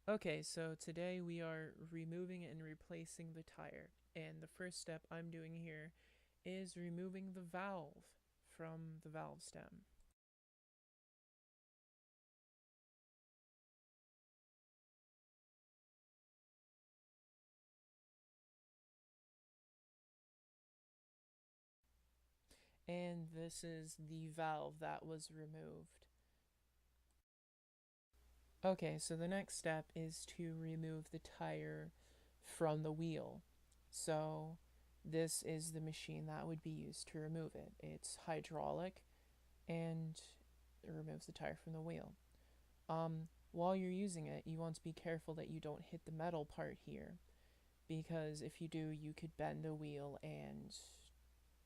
Okay, so today we are removing and replacing the tire. And the first step I'm doing here is removing the valve from the valve stem. And this is the valve that was removed. Okay, so the next step is to remove the tire from the wheel. So this is the machine that would be used to remove it. It's hydraulic and it removes the tire from the wheel. While you're using it, you want to be careful that you don't hit the metal part here, because if you do, you could bend the wheel and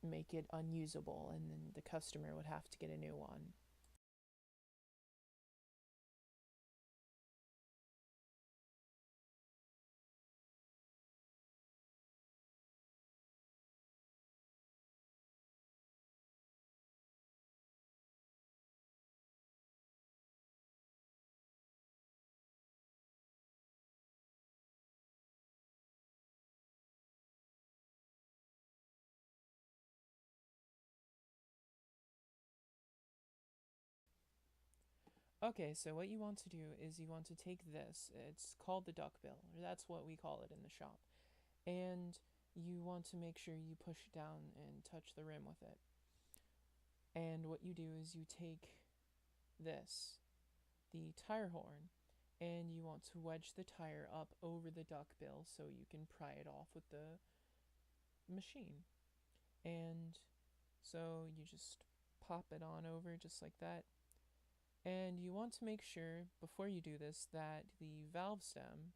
make it unusable, and then the customer would have to get a new one. Okay, so what you want to do is you want to take this, it's called the duckbill, or that's what we call it in the shop, and you want to make sure you push it down and touch the rim with it. And what you do is you take this, the tire horn, and you want to wedge the tire up over the duckbill so you can pry it off with the machine. And so you just pop it on over just like that. And you want to make sure before you do this that the valve stem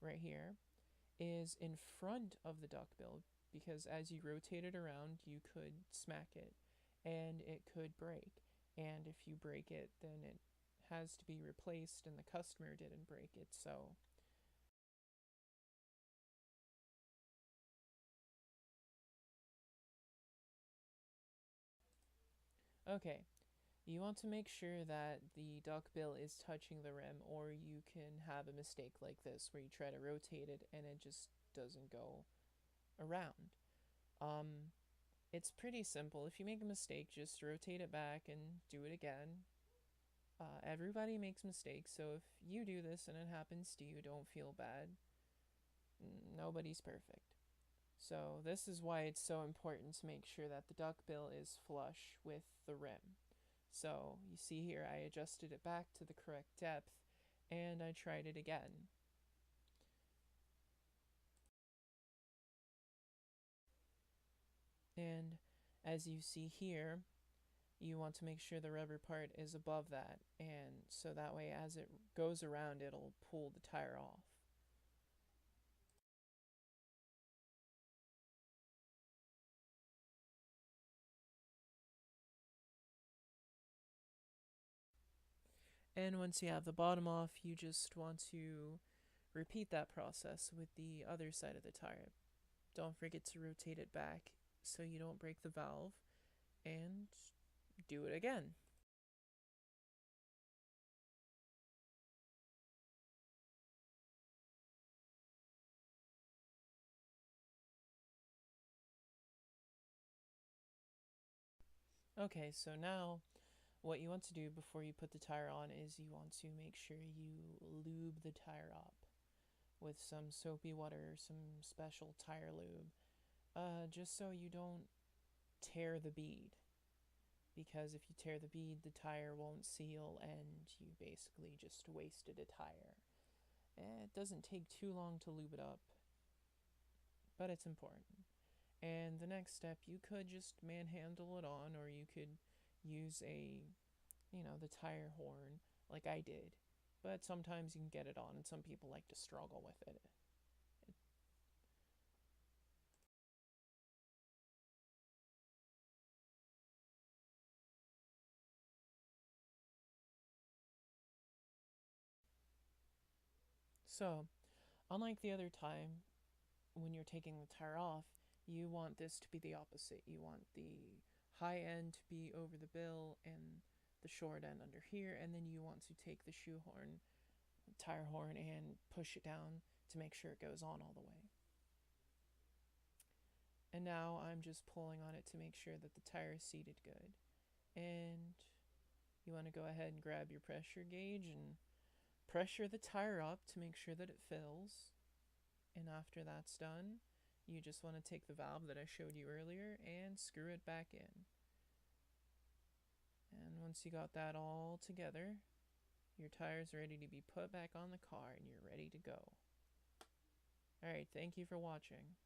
right here is in front of the duckbill, because as you rotate it around, you could smack it and it could break. And if you break it, then it has to be replaced, and the customer didn't break it. So, okay, you want to make sure that the duckbill is touching the rim, or you can have a mistake like this where you try to rotate it and it just doesn't go around. Um, it's pretty simple. If you make a mistake, just rotate it back and do it again. Everybody makes mistakes, so if you do this and it happens to you, don't feel bad. Nobody's perfect. So, this is why it's so important to make sure that the duckbill is flush with the rim. So, you see here, I adjusted it back to the correct depth and I tried it again. And as you see here, you want to make sure the rubber part is above that, and so that way as it goes around, it'll pull the tire off. And once you have the bottom off, you just want to repeat that process with the other side of the tire. Don't forget to rotate it back so you don't break the valve, and do it again. Okay, so now what you want to do before you put the tire on is you want to make sure you lube the tire up with some soapy water, some special tire lube, just so you don't tear the bead. Because if you tear the bead, the tire won't seal and you basically just wasted a tire. It doesn't take too long to lube it up, but it's important. And the next step, you could just manhandle it on, or you could use the tire horn like I did. But sometimes you can get it on, and some people like to struggle with it. So, unlike the other time, when you're taking the tire off, you want this to be the opposite. You want the high end to be over the bill and the short end under here, and then you want to take the shoehorn tire horn and push it down to make sure it goes on all the way. And now I'm just pulling on it to make sure that the tire is seated good. And you want to go ahead and grab your pressure gauge and pressure the tire up to make sure that it fills. And after that's done, you just want to take the valve that I showed you earlier and screw it back in. And once you got that all together, your tire's ready to be put back on the car and you're ready to go. Alright, thank you for watching.